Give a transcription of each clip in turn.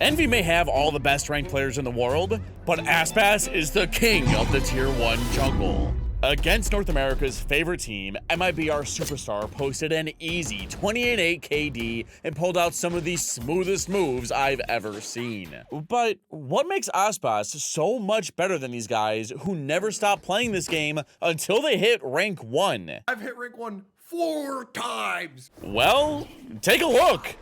Envy may have all the best ranked players in the world, but Aspas is the king of the Tier 1 jungle. Against North America's favorite team, MIBR Superstar posted an easy 28-8 KD and pulled out some of the smoothest moves I've ever seen. But what makes Aspas so much better than these guys who never stop playing this game until they hit rank 1? I've hit rank 1 4 times! Well, take a look!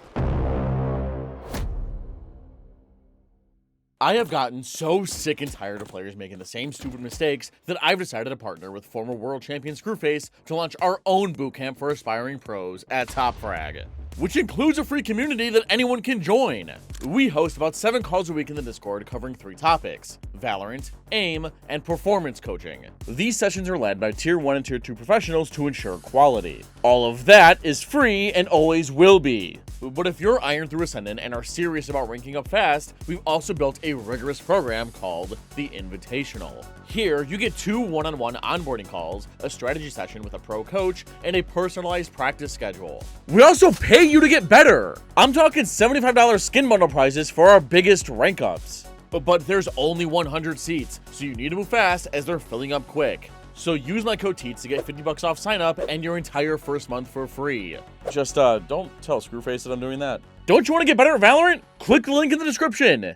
I have gotten so sick and tired of players making the same stupid mistakes that I've decided to partner with former world champion Screwface to launch our own bootcamp for aspiring pros at Top Frag, which includes a free community that anyone can join. We host about 7 calls a week in the Discord covering 3 topics: Valorant, aim, and performance coaching. These sessions are led by Tier 1 and Tier 2 professionals to ensure quality. All of that is free and always will be. But if you're Iron through Ascendant and are serious about ranking up fast, we've also built a rigorous program called the Invitational. Here, you get 2 one-on-one onboarding calls, a strategy session with a pro coach, and a personalized practice schedule. We also pay you to get better! I'm talking $75 skin bundle prizes for our biggest rank ups. But there's only 100 seats, so you need to move fast as they're filling up quick. So use my code Teets to get $50 off sign up and your entire first month for free. Just don't tell Screwface that I'm doing that. Don't you want to get better at Valorant? Click the link in the description.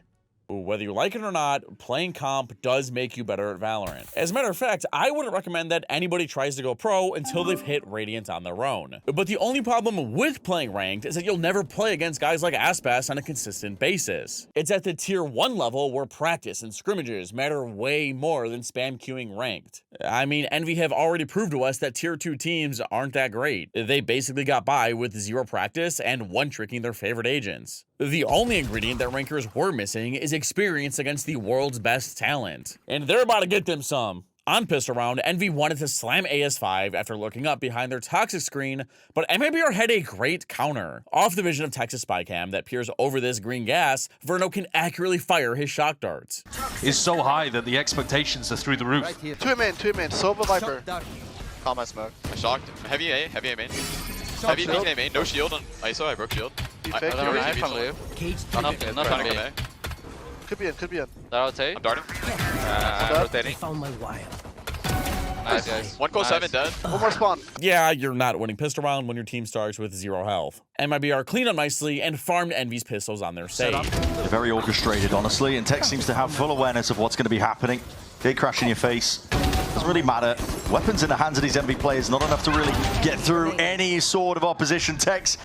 Whether you like it or not, playing comp does make you better at Valorant. As a matter of fact, I wouldn't recommend that anybody tries to go pro until they've hit Radiant on their own. But the only problem with playing ranked is that you'll never play against guys like Aspas on a consistent basis. It's at the Tier 1 level where practice and scrimmages matter way more than spam queuing ranked. I mean, Envy have already proved to us that Tier 2 teams aren't that great. They basically got by with 0 practice and one-tricking their favorite agents. The only ingredient that rankers were missing is experience against the world's best talent. And they're about to get them some. On Pistol Round, Envy wanted to slam AS5 after looking up behind their toxic screen, but MIBR had a great counter. Off the vision of Texas Spycam that peers over this green gas, Verno can accurately fire his shock darts. Is so high that the expectations are through the roof. Right 2 main, Silver Viper. Call my smoke. I shocked. Heavy A main. Heavy peek A main, no shield on ISO, I broke shield. I don't know, I from loop. Not trying to come A. Could be in. That rotate. I'm darting. Rotating. Found my wire. Nice, guys. 1-7 dead. One more spawn. Yeah, you're not winning Pistol Round when your team starts with 0 health. MIBR cleaned up nicely and farmed Envy's pistols on their save. They're very orchestrated, honestly, and Tech seems to have full awareness of what's going to be happening. Gate crash in your face. Doesn't really matter. Weapons in the hands of these Envy players, not enough to really get through any sort of opposition. Tech's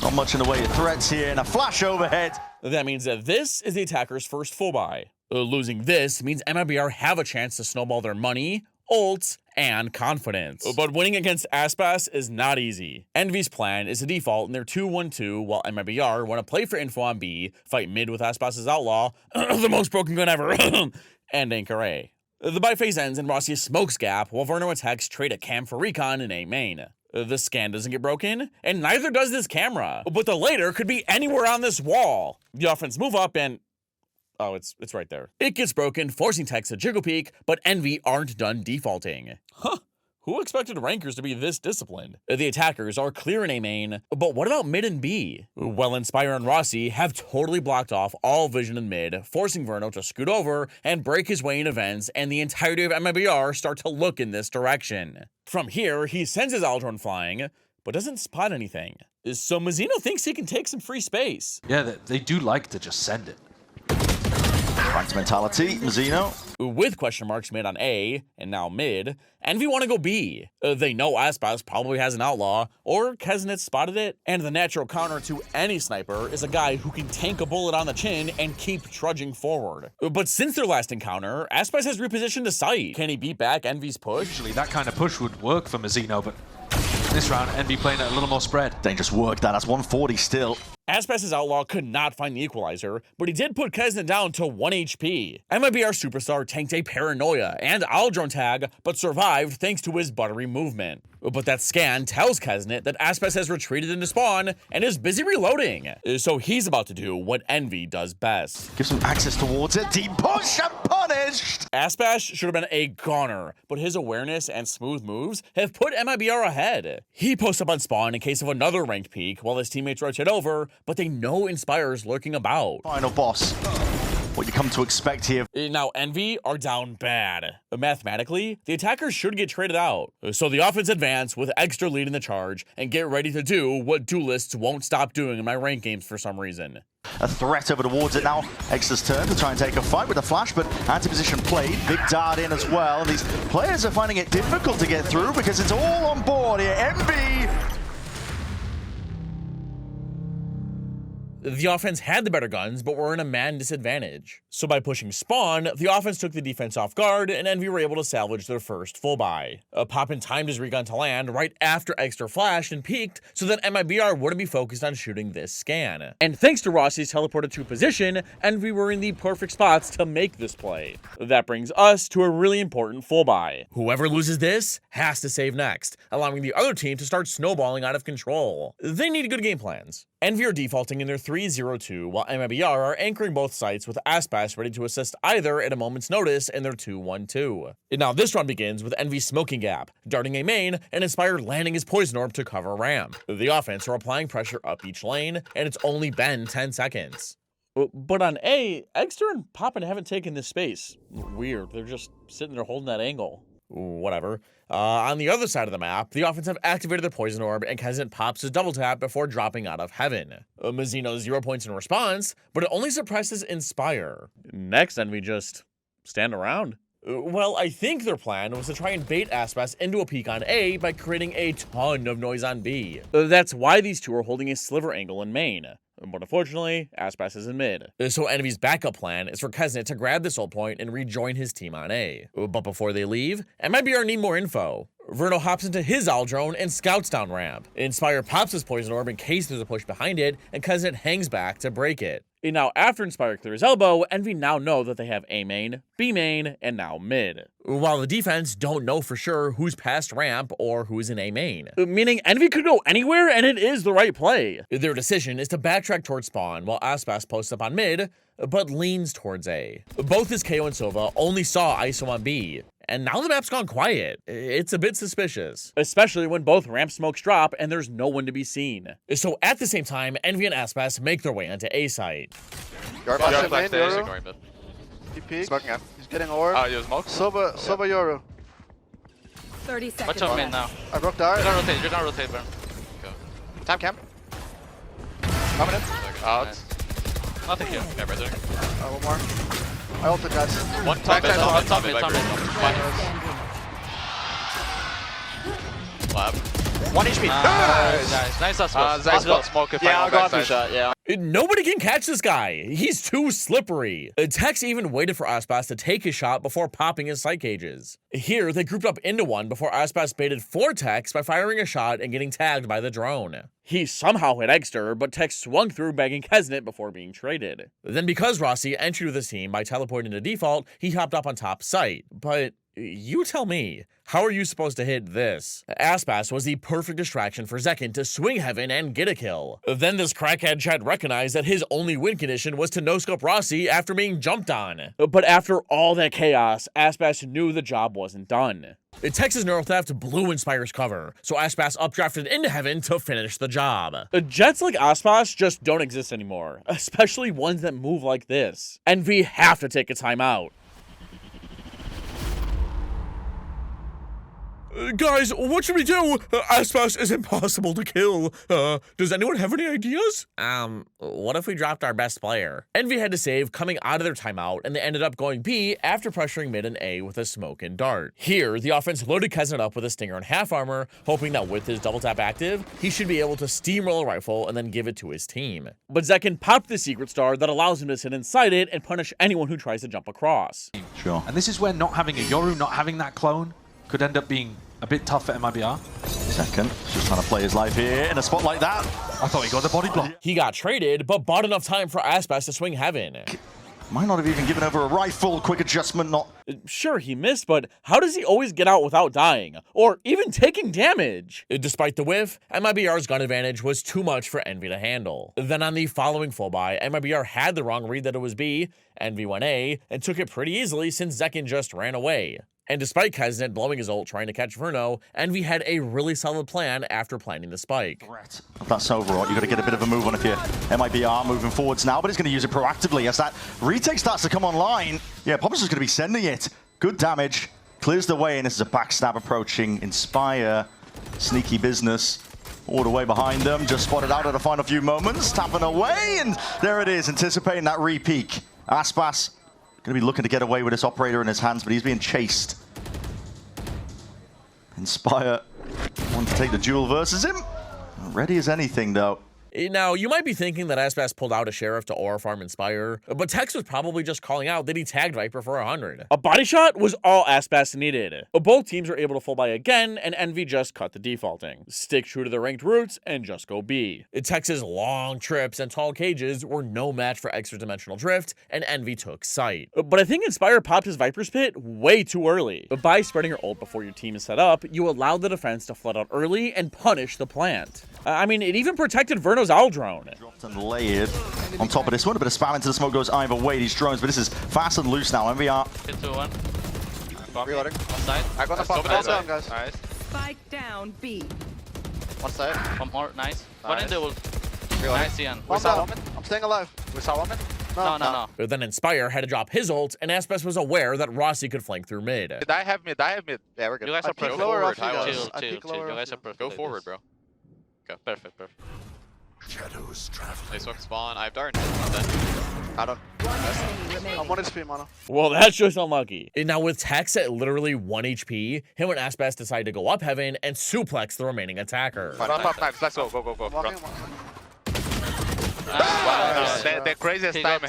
not much in the way of threats here, and a flash overhead. That means that this is the attacker's first full buy. Losing this means MIBR have a chance to snowball their money, ults, and confidence. But winning against Aspas is not easy. Envy's plan is to default in their 2-1-2 while MIBR want to play for info on B, fight mid with Aspas' Outlaw, the most broken gun ever, and anchor A. The buy phase ends and Rossi smokes gap while Verno attacks trade a cam for recon in A main. The scan doesn't get broken, and neither does this camera. But the later could be anywhere on this wall. The offense move up and... oh, it's right there. It gets broken, forcing Tex to jiggle peek, but Envy aren't done defaulting. Huh. Who expected rankers to be this disciplined? The attackers are clear in A main, but what about mid and B? Well, Inspire and Rossi have totally blocked off all vision in mid, forcing Verno to scoot over and break his way in events, and the entirety of MIBR start to look in this direction. From here, he sends his Aldron flying, but doesn't spot anything. So Mazzino thinks he can take some free space. Yeah, they do like to just send it. Ranked mentality, Mazzino. With question marks made on A, and now mid, Envy want to go B. They know Aspas probably has an Outlaw, or Kesnit spotted it, and the natural counter to any sniper is a guy who can tank a bullet on the chin and keep trudging forward. But since their last encounter, Aspas has repositioned the site. Can he beat back Envy's push? Usually that kind of push would work for Mazzino, but this round, Envy playing it a little more spread. Dangerous work, that's 140 still. Aspas' Outlaw could not find the equalizer, but he did put Kesnit down to 1 HP. MIBR Superstar tanked a Paranoia and Aldron tag, but survived thanks to his Buttery movement. But that scan tells Kesnit that Aspas has retreated into spawn and is busy reloading. So he's about to do what Envy does best. Gives him access towards it, deep push and punish! finished. Aspas should have been a goner, but his awareness and smooth moves have put MIBR ahead. He posts up on spawn in case of another ranked peak while his teammates rotate over, but they know Inspire's lurking about. Final boss. What you come to expect here. Now, Envy are down bad. Mathematically, the attackers should get traded out. So the offense advance with extra lead in the charge and get ready to do what duelists won't stop doing in my ranked games for some reason. A threat over towards it now. Extra's turn to try and take a fight with a flash, but anti-position played. Big dart in as well. These players are finding it difficult to get through because it's all on board here. Envy. The offense had the better guns, but were in a man disadvantage. So by pushing spawn, the offense took the defense off guard, and Envy were able to salvage their first full buy. Poppin timed his recon to land right after Extra flashed and peeked, so that MIBR wouldn't be focused on shooting this scan. And thanks to Rossi's teleported to position, Envy were in the perfect spots to make this play. That brings us to a really important full buy. Whoever loses this has to save next, allowing the other team to start snowballing out of control. They need good game plans. Envy are defaulting in their 3-0-2, while MIBR are anchoring both sites with Aspas ready to assist either at a moment's notice in their 2-1-2. Now this run begins with Envy's smoking gap, darting a main, and Inspire landing his poison orb to cover ramp. The offense are applying pressure up each lane, and it's only been 10 seconds. But on A, Extra and Poppin haven't taken this space. Weird, they're just sitting there holding that angle. Whatever. On the other side of the map, the offense have activated their poison orb and Kezin pops his double tap before dropping out of heaven. Mizzino 0 points in response, but it only suppresses Inspire. Next, Envy just stand around. Well, I think their plan was to try and bait Aspas into a peek on A by creating a ton of noise on B. That's why these two are holding a sliver angle in main. But unfortunately, Aspas is in mid. So Envy's backup plan is for Kezin to grab this ult point and rejoin his team on A. But before they leave, MIBR need more info. Verno hops into his owl drone and scouts down ramp. Inspire pops his poison orb in case there's a push behind it, and Kezin hangs back to break it. And now after Inspire clears elbow, Envy now know that they have A main, B main, and now mid. While the defense don't know for sure who's past ramp or who's in A main. Meaning Envy could go anywhere and it is the right play. Their decision is to backtrack towards spawn while Aspas posts up on mid, but leans towards A. Both his KO and Sova only saw ISO on B, and now the map's gone quiet. It's a bit suspicious, especially when both ramp smokes drop and there's no one to be seen. So at the same time, Envy and Aspas make their way onto A site. Yard flash stage, ignoring mid. He peeked. Smoking up. He's getting orb. Oh, you smoke? Sova Yoru. 30 seconds. Watch out mid now. I broke dart. You're not rotate, bro. Go. Time camp. Coming in. Out. Nothing here. Yeah, right there. One more. I ulted, guys. One top mid, top mid. Lab. 1 HP. Nice Aspas. Nice got smoke if I got a shot, yeah. Nobody can catch this guy. He's too slippery. Tex even waited for Aspas to take his shot before popping his sight cages. Here, they grouped up into one before Aspas baited 4 Tex by firing a shot and getting tagged by the drone. He somehow hit Exter, but Tex swung through bagging Keznit before being traded. Then because Rossi entered with the team by teleporting to default, he hopped up on top site. But you tell me, how are you supposed to hit this? Aspas was the perfect distraction for Zekin to swing heaven and get a kill. Then this crackhead Jett recognized that his only win condition was to no-scope Rossi after being jumped on. But after all that chaos, Aspas knew the job wasn't done. Texas Neural Theft blew Inspire's cover, so Aspas updrafted into heaven to finish the job. Jets like Aspas just don't exist anymore, especially ones that move like this. Envy have to take a timeout. Guys, what should we do? Aspas is impossible to kill. Does anyone have any ideas? What if we dropped our best player? Envy had to save coming out of their timeout, and they ended up going B after pressuring mid and A with a smoke and dart. Here, the offense loaded Kezin up with a stinger and half armor, hoping that with his double tap active, he should be able to steamroll a rifle and then give it to his team. But Zekin popped the secret star that allows him to sit inside it and punish anyone who tries to jump across. Sure. And this is where not having a Yoru, not having that clone, could end up being a bit tough for MIBR. Second, just trying to play his life here in a spot like that. I thought he got the body block. He got traded, but bought enough time for Aspas to swing heaven. Might not have even given over a rifle. Quick adjustment, not... Sure, he missed, but how does he always get out without dying? Or even taking damage? Despite the whiff, MIBR's gun advantage was too much for Envy to handle. Then on the following full buy, MIBR had the wrong read that it was B, Envy went A, and took it pretty easily since Zekin just ran away. And despite Kesnet blowing his ult trying to catch Verno, Envy had a really solid plan after planting the spike. That's overall. You've got to get a bit of a move on if you're MIBR moving forwards now, but he's going to use it proactively as that retake starts to come online. Yeah, Poppers is going to be sending it. Good damage. Clears the way, and this is a backstab approaching. Inspire. Sneaky business. All the way behind them. Just spotted out at the final few moments. Tapping away, and there it is. Anticipating that re-peek. Aspas going to be looking to get away with this operator in his hands, but he's being chased. Inspire want to take the duel versus him. Ready as anything, though. Now, you might be thinking that Aspas pulled out a Sheriff to aura farm Inspire, but Tex was probably just calling out that he tagged Viper for 100. A body shot was all Aspas needed. Both teams were able to full buy again, and Envy just cut the defaulting. Stick true to their ranked roots and just go B. Tex's long trips and tall cages were no match for extra dimensional drift, and Envy took sight. But I think Inspire popped his Viper's pit way too early. By spreading your ult before your team is set up, you allowed the defense to flood out early and punish the plant. I mean, it even protected Verno's owl drone. Dropped and layered on top of this one. A bit of spam into the smoke goes either way, these drones, but this is fast and loose now. MVR. Hit 2-1. Reloading. One side. I got the pop down, guys. Nice. Spike down B. One side. One more. Nice. One in the ult. Reloading. Nice, Ian. We saw Woman. I'm staying alive. We saw Woman. No. But then Inspire had to drop his ult, and Aspas was aware that Rossi could flank through mid. I have mid. Yeah, we're good. You guys are perfect. perfect. Chill. Chill. You guys are perfect. Go forward, bro. Perfect. Shadows traveling. They smoke spawn. I have dart. I don't. I'm 1 HP mono. Well, that's just unlucky. And now with Tex at literally 1 HP, him and Aspas decide to go up heaven and suplex the remaining attacker. Let's go. The craziest time he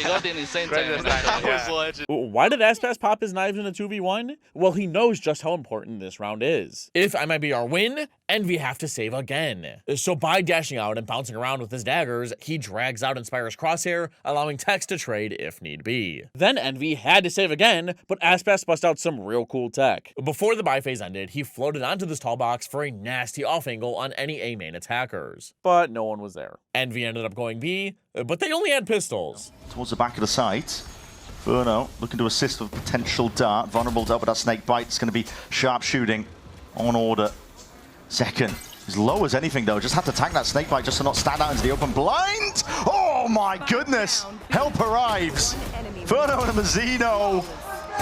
got the insane time. Why did Aspas pop his knives in a 2v1? Well, he knows just how important this round is. If MIBR win, Envy have to save again. So by dashing out and bouncing around with his daggers, he drags out Inspire's crosshair, allowing Tex to trade if need be. Then Envy had to save again, but Aspas bust out some real cool tech. Before the buy phase ended, he floated onto this tall box for a nasty off angle on any A main attackers. But no one was there. Envy ended up going B, but they only had pistols. Towards the back of the site. Verno looking to assist with potential dart. Vulnerable dart with that snake bite. It's going to be sharp shooting on order. Second. As low as anything, though. Just have to tank that snake bite just to not stand out into the open. Blind! Oh, my goodness! Help arrives. Verno and Mazzino.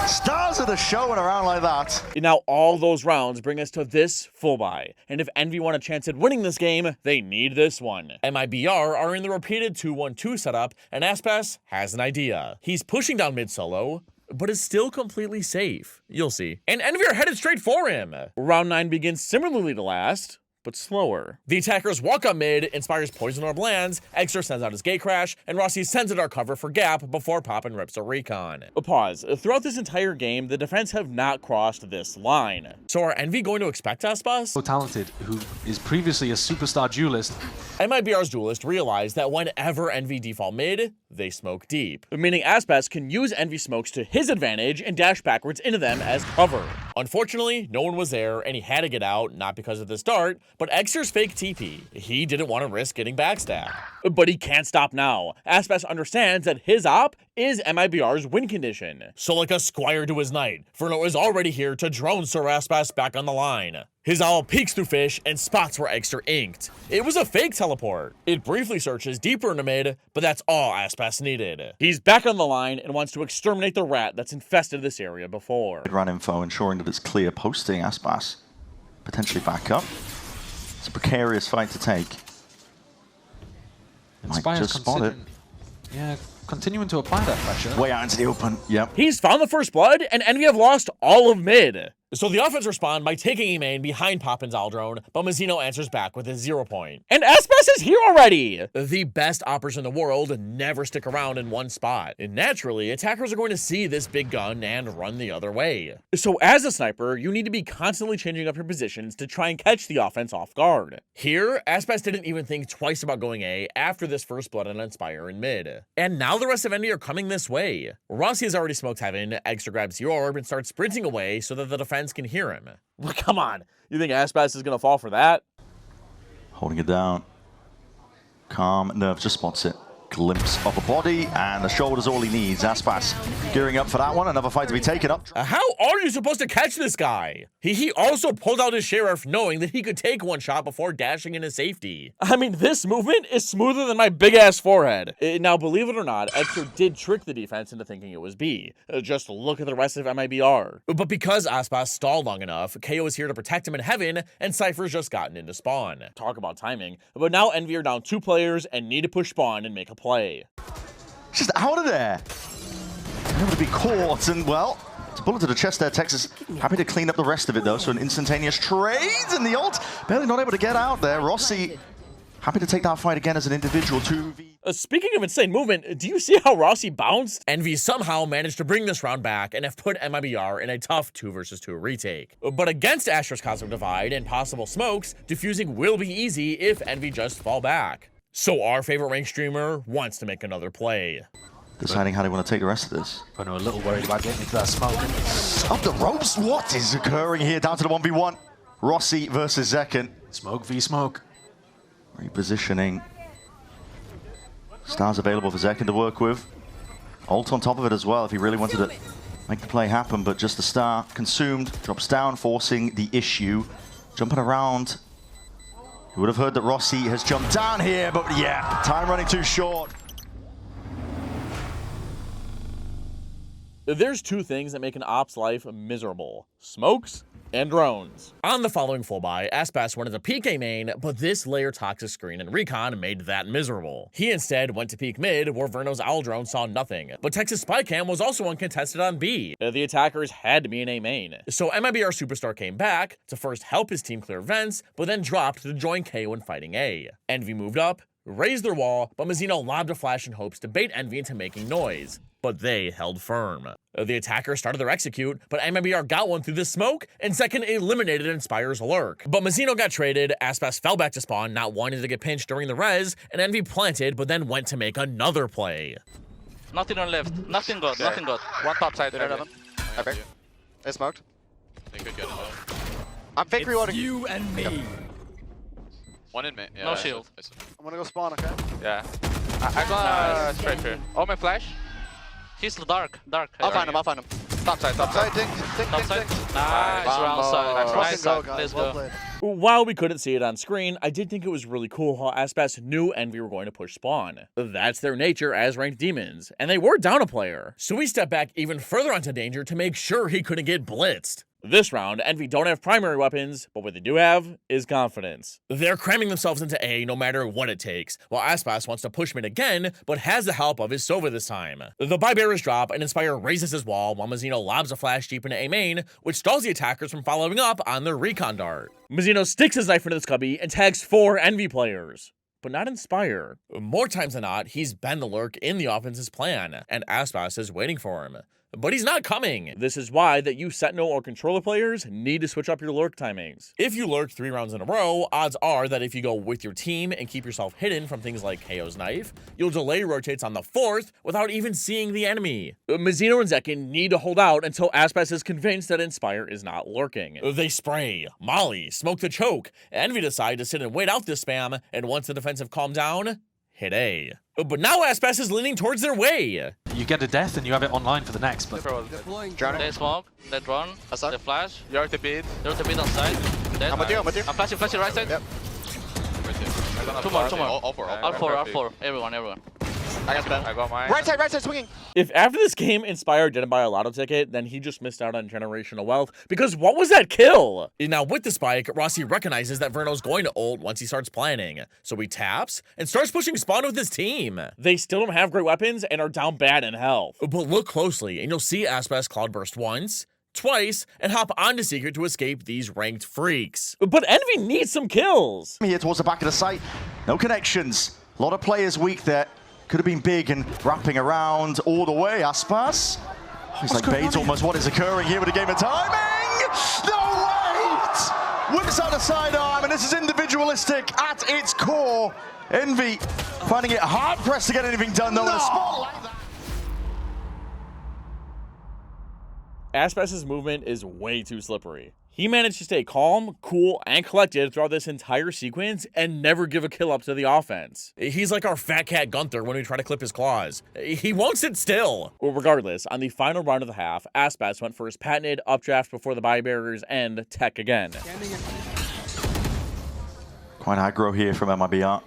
Stars of the show in a round like that. Now, all those rounds bring us to this full buy. And if Envy want a chance at winning this game, they need this one. MIBR are in the repeated 2-1-2 setup, and Aspas has an idea. He's pushing down mid solo, but is still completely safe. You'll see. And Envy are headed straight for him. Round 9 begins similarly to last, but slower. The attackers walk up mid, Inspire's Poison Orb lands, Exer sends out his Gate Crash, and Rossi sends it our cover for Gap before Poppin rips a recon. A pause. Throughout this entire game, the defense have not crossed this line. So are Envy going to expect Aspas? So talented, who is previously a superstar duelist. MIBR's duelist realized that whenever Envy default mid, they smoke deep. Meaning Aspas can use Envy smokes to his advantage and dash backwards into them as cover. Unfortunately, no one was there, and he had to get out, not because of this dart, but Exer's fake TP. He didn't want to risk getting backstabbed. But he can't stop now. Aspas understands that his op is MIBR's win condition. So like a squire to his knight, Verno is already here to drone Sir Aspas back on the line. His owl peeks through fish and spots where Exter inked. It was a fake teleport. It briefly searches deeper into mid, but that's all Aspas needed. He's back on the line and wants to exterminate the rat that's infested this area before. Run info, ensuring that it's clear, posting Aspas. Potentially back up. It's a precarious fight to take. Might just spot it. Yeah, continuing to apply that pressure. Way out into the open, yep. He's found the first blood, and Envy have lost all of mid. So the offense respond by taking a main behind Poppin's Aldrone, but Mazzino answers back with a 0 point. And Aspas is here already! The best oppers in the world never stick around in one spot. And naturally, attackers are going to see this big gun and run the other way. So as a sniper, you need to be constantly changing up your positions to try and catch the offense off guard. Here, Aspas didn't even think twice about going A after this first blood on Inspire in mid. And now the rest of Envy are coming this way. Rossi has already smoked heaven, Extra grabs the orb, and starts sprinting away so that the defense can hear him. Well, come on, you think Aspas is gonna fall for that? Holding it down. Calm, Nerve just spots it. Glimpse of a body, and the shoulder's all he needs. Aspas gearing up for that one. Another fight to be taken up. How are you supposed to catch this guy? He also pulled out his Sheriff knowing that he could take one shot before dashing into safety. I mean, this movement is smoother than my big-ass forehead. Now, believe it or not, Extra did trick the defense into thinking it was B. Just look at the rest of MIBR. But because Aspas stalled long enough, KO is here to protect him in heaven, and Cypher's just gotten into spawn. Talk about timing. But now Envy are down 2 players and need to push spawn and make a play. Just out of there. Able to be caught, and well, it's a bullet to the chest there. Texas happy to clean up the rest of it though, so an instantaneous trade, and the ult barely not able to get out there. Rossi happy to take that fight again as an individual 2v. Speaking of insane movement, do you see how Rossi bounced? Envy somehow managed to bring this round back and have put MIBR in a tough 2 versus 2 retake. But against Astra's Cosmic Divide and possible smokes, defusing will be easy if Envy just fall back. So our favorite ranked streamer wants to make another play. Deciding how they want to take the rest of this. I know, a little worried about getting into that smoke. Up the ropes, what is occurring here? Down to the 1v1. Rossi versus Zekken. Smoke v smoke. Repositioning. Stars available for Zekken to work with. Ult on top of it as well if he really wanted to make the play happen, but just the star consumed. Drops down, forcing the issue. Jumping around. You would have heard that Rossi has jumped down here, but yeah, time running too short. There's 2 things that make an op's life miserable: smokes and drones. On the following full buy, Aspas wanted to peek A main, but this layer toxic screen and recon made that miserable. He instead went to peek mid, where Verno's owl drone saw nothing, but Texas spy cam was also uncontested on B. The attackers had to be in A main. So MIBR Superstar came back to first help his team clear vents, but then dropped to join K when fighting A. Envy moved up, raised their wall, but Mazzino lobbed a flash in hopes to bait Envy into making noise. But they held firm. The attackers started their execute, but MIBR got one through the smoke, and Second eliminated Inspire's lurk. But Mazzino got traded, Aspas fell back to spawn, not wanting to get pinched during the res, and Envy planted, but then went to make another play. Nothing on left. Nothing got. Nothing got. One top side, there, Evan. I bet. They smoked. They could get it though. I'm fake reloading. You and me. One in mid. Yeah, No shield. I'm gonna go spawn, okay? Yeah. I got straight here. Oh, my flash. He's dark. Dark. I'll find him, I'll find him. Top side, Top side, ding, ding, Top ding, side. ding. Nice. Round side. Nice. Go, guys. Let's Well go. played. While we couldn't see it on screen, I did think it was really cool how Aspas knew Envy were going to push spawn. That's their nature as ranked demons, and they were down a player. So he stepped back even further onto danger to make sure he couldn't get blitzed. This round, Envy don't have primary weapons, but what they do have is confidence. They're cramming themselves into A no matter what it takes, while Aspas wants to push mid again, but has the help of his Sova this time. The buy bearers drop, and Inspire raises his wall, while Mazzino lobs a flash deep into A main, which stalls the attackers from following up on their recon dart. Mazzino sticks his knife into the cubby and tags 4 Envy players. But not Inspire. More times than not, he's been the lurk in the offense's plan, and Aspas is waiting for him. But he's not coming. This is why that you Sentinel or Controller players need to switch up your lurk timings. If you lurk 3 rounds in a row, odds are that if you go with your team and keep yourself hidden from things like KO's knife, you'll delay rotates on the 4th without even seeing the enemy. Mazzino and Zekken need to hold out until Aspas is convinced that Inspire is not lurking. They spray, molly, smoke the choke, Envy decide to sit and wait out this spam, and once the defense have calmed down, hit A. But now Aspas is leaning towards their way. You get a death and you have it online for the next, but They smoke. They run. They flash. You're at the beat. They're the beat on side. Dead. I'm with you, I'm with you. I'm flashing right side. Yep. Two more. All four. R4. Everyone. I got spam. I got mine. Right side, swinging. If after this game Inspire didn't buy a lotto ticket, then he just missed out on generational wealth, because what was that kill? Now with the spike, Rossi recognizes that Verno's going to ult once he starts planning, so he taps and starts pushing spawn with his team. They still don't have great weapons and are down bad in health. But look closely and you'll see Aspas Cloudburst once, twice, and hop onto Secret to escape these ranked freaks. But Envy needs some kills. Here towards the back of the site, no connections. A lot of players weak there. Could have been big and wrapping around all the way. Aspas. Oh, he's like bait almost. What is occurring here with a game of timing? No, wait! Whips out a sidearm, and this is individualistic at its core. Envy finding it hard pressed to get anything done though in a spot like that. Aspas's movement is way too slippery. He managed to stay calm, cool, and collected throughout this entire sequence and never give a kill up to the offense. He's like our fat cat Gunther when we try to clip his claws. He won't sit still. Well, regardless, on the final round of the half, Aspas went for his patented updraft before the buy barriers and tech again. Quite aggro here from MIBR.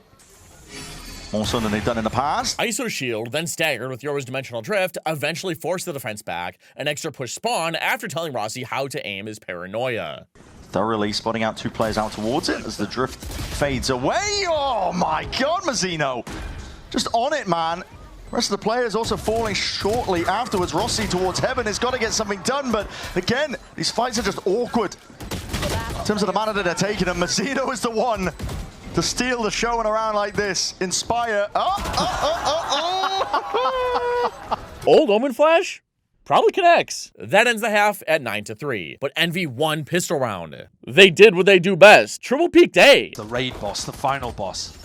More so than they've done in the past. ISO shield, then staggered with Yoru's dimensional drift, eventually forced the defense back, an extra push spawn after telling Rossi how to aim his paranoia. Thoroughly spotting out two players out towards it as the drift fades away. Oh my god, Mazzino. Just on it, man. The rest of the players also falling shortly afterwards. Rossi towards heaven has got to get something done, but again, these fights are just awkward. In terms of the manner that they're taking them, Mazzino is the one to steal the show and around like this. Inspire. Old Omen Flash? Probably connects. That ends the half at 9-3, but Envy won pistol round. They did what they do best, triple peaked A. The raid boss, the final boss.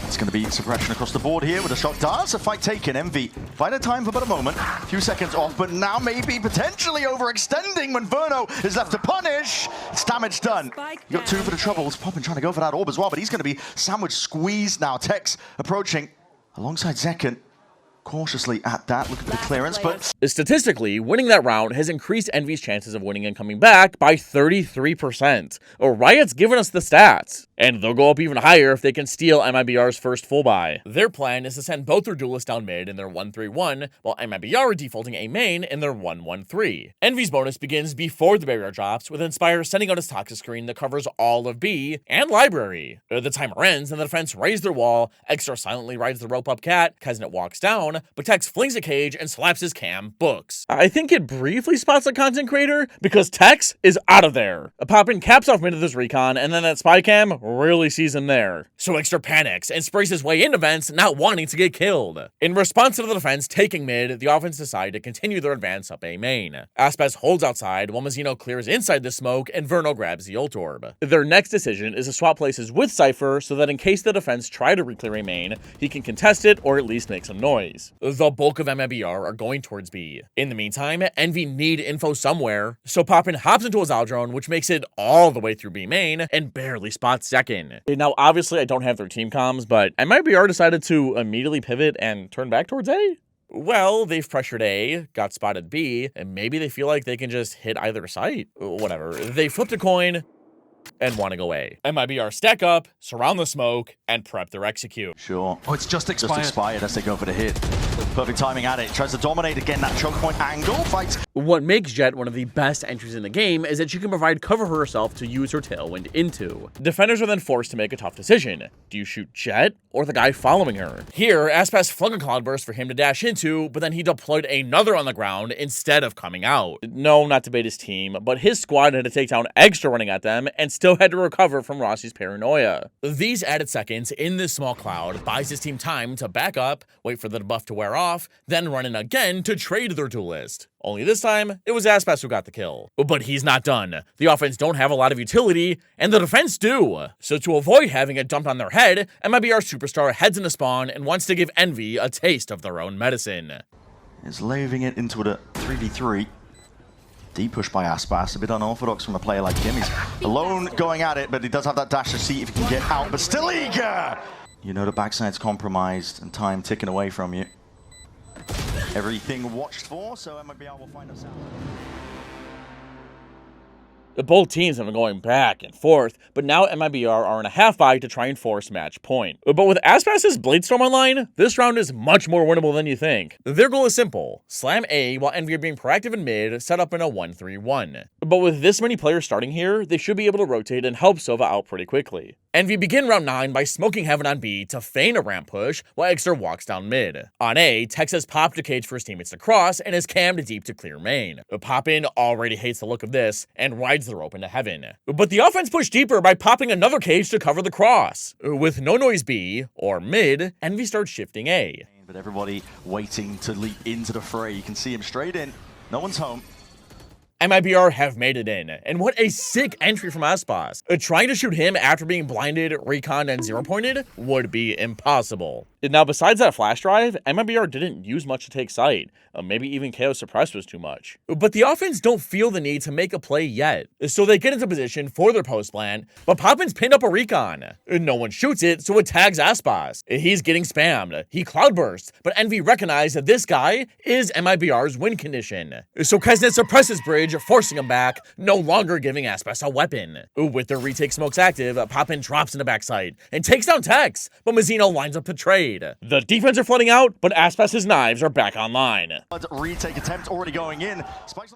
It's going to be suppression across the board here with a shot dance. A fight taken. Envy find a time for but a moment. A few seconds off, but now maybe potentially overextending when Verno is left to punish. It's damage done. You got two for the troubles. Poppin trying to go for that orb as well, but he's going to be sandwich squeezed now. Tex approaching alongside Zekken. Cautiously at that, looking for the clearance, but statistically, winning that round has increased Envy's chances of winning and coming back by 33%. Riot's given us the stats, and they'll go up even higher if they can steal MIBR's first full buy. Their plan is to send both their duelists down mid in their 1-3-1, while MIBR are defaulting A main in their 1-1-3. Envy's bonus begins before the barrier drops, with Inspire sending out his toxic screen that covers all of B and Library. The timer ends, and the defense raise their wall, Extra silently rides the rope up cat, Kesnet walks down, but Tex flings a cage and slaps his cam, Books. I think it briefly spots a content creator because Tex is out of there. Poppin caps off mid of this recon, and then that spy cam really sees him there. So Extra panics and sprays his way into vents, not wanting to get killed. In response to the defense taking mid, the offense decide to continue their advance up A main. Aspas holds outside while Mazzino clears inside the smoke and Verno grabs the ult orb. Their next decision is to swap places with Cypher so that in case the defense try to reclear A main, he can contest it or at least make some noise. The bulk of MIBR are going towards B. In the meantime, Envy need info somewhere, so Poppin hops into a Zaldrone, which makes it all the way through B main and barely spots Zekken. Now, obviously, I don't have their team comms, but MIBR decided to immediately pivot and turn back towards A? Well, they've pressured A, got spotted B, and maybe they feel like they can just hit either site. Whatever. They flipped a coin and want to go A. MIBR stack up, surround the smoke, and prep their execute. sure. Oh, it's just expired. Just expired as they go for the hit. Perfect timing at it. Tries to dominate again that choke point angle. Fights. What makes Jett one of the best entries in the game is that she can provide cover for herself to use her tailwind into. Defenders are then forced to make a tough decision. Do you shoot Jett or the guy following her? Here, Aspas flung a Cloudburst for him to dash into, but then he deployed another on the ground instead of coming out. No, not to bait his team, but his squad had to take down Extra running at them and still had to recover from Rossi's paranoia. These added seconds in this small cloud buys his team time to back up, wait for the debuff to wear off, then run in again to trade their duelist. Only this time, it was Aspas who got the kill. But he's not done. The offense don't have a lot of utility, and the defense do. So to avoid having it dumped on their head, MIBR Superstar heads into spawn and wants to give Envy a taste of their own medicine. Is laving it into the 3v3. Deep push by Aspas, a bit unorthodox from a player like him. He's alone going at it, but he does have that dash to see if he can get out, but still eager! You know the backside's compromised and time ticking away from you. Everything watched for, so MIBR will find us out. Both teams have been going back and forth, but now MIBR are in a half fight to try and force match point. But with Aspas' Bladestorm online, this round is much more winnable than you think. Their goal is simple: slam A while Envy are being proactive in mid, set up in a 1-3-1. But with this many players starting here, they should be able to rotate and help Sova out pretty quickly. Envy begin round 9 by smoking Heaven on B to feign a ramp push while Exeter walks down mid. On A, Tex has popped a cage for his teammates to cross and is cammed deep to clear main. Poppin already hates the look of this and rides the rope into Heaven. But the offense pushed deeper by popping another cage to cover the cross. With no noise B, or mid, Envy starts shifting A. But everybody waiting to leap into the fray. You can see him straight in. No one's home. MIBR have made it in, and what a sick entry from Aspas. Trying to shoot him after being blinded, reconned, and 0-pointed would be impossible. Now, besides that flash drive, MIBR didn't use much to take sight. Maybe even KO suppressed was too much. But the offense don't feel the need to make a play yet, so they get into position for their post plant, but Poppin's pinned up a recon. No one shoots it, so it tags Aspas. He's getting spammed. He Cloudburst, but Envy recognized that this guy is MIBR's win condition. So Kesnet suppresses Bridge, forcing him back, no longer giving Aspas a weapon. With their retake smokes active, Poppin drops in the backside and takes down Tex, but Mazzino lines up to trade. The defense are flooding out, but Aspas' knives are back online. Retake attempt already going in.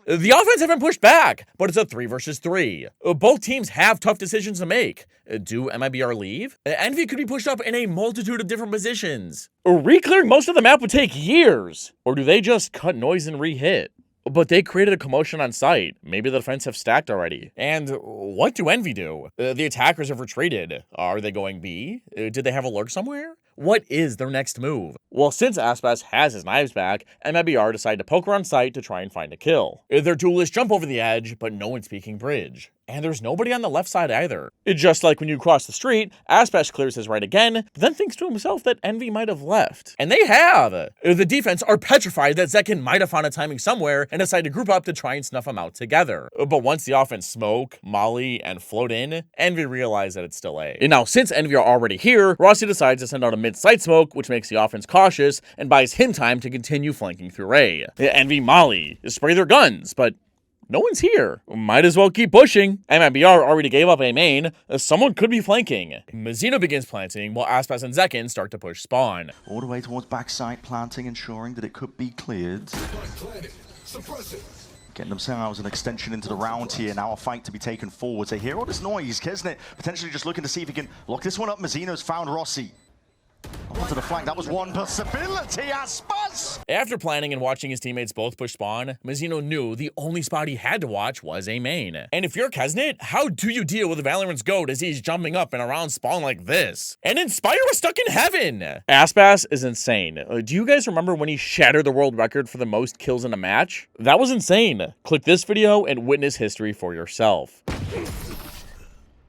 The offense haven't pushed back, but it's a 3 versus 3. Both teams have tough decisions to make. Do MIBR leave? Envy could be pushed up in a multitude of different positions. Re-clearing most of the map would take years. Or do they just cut noise and re-hit? But they created a commotion on site. Maybe the defense have stacked already. And what do Envy do? The attackers have retreated. Are they going B? Did they have a lurk somewhere? What is their next move? Well, since Aspas has his knives back, MIBR decide to poke around site to try and find a kill. Their duelists jump over the edge, but no one's peeking Bridge. And there's nobody on the left side either. Just like when you cross the street, Aspas clears his right again, but then thinks to himself that Envy might have left. And they have! The defense are petrified that Zekin might have found a timing somewhere and decide to group up to try and snuff them out together. But once the offense smoke, molly, and float in, Envy realize that it's still A. And now, since Envy are already here, Rossi decides to send out a mid-site smoke, which makes the offense cautious and buys him time to continue flanking through A. Envy molly, spray their guns, but no one's here. Might as well keep pushing. MIBR already gave up A main. Someone could be flanking. Mazzino begins planting while Aspas and Zekin start to push spawn. All the way towards backside planting, ensuring that it could be cleared. Getting themselves an extension into the round here. Now a fight to be taken forward. They hear all this noise. Kesnet potentially just looking to see if he can lock this one up. Mazzino's found Rossi. Onto the flank, that was one possibility, Aspas! After planning and watching his teammates both push spawn, Mazzino knew the only spot he had to watch was A main. And if you're Kesnet, how do you deal with Valorant's GOAT as he's jumping up and around spawn like this? And Inspire was stuck in heaven! Aspas is insane. Do you guys remember when he shattered the world record for the most kills in a match? That was insane. Click this video and witness history for yourself.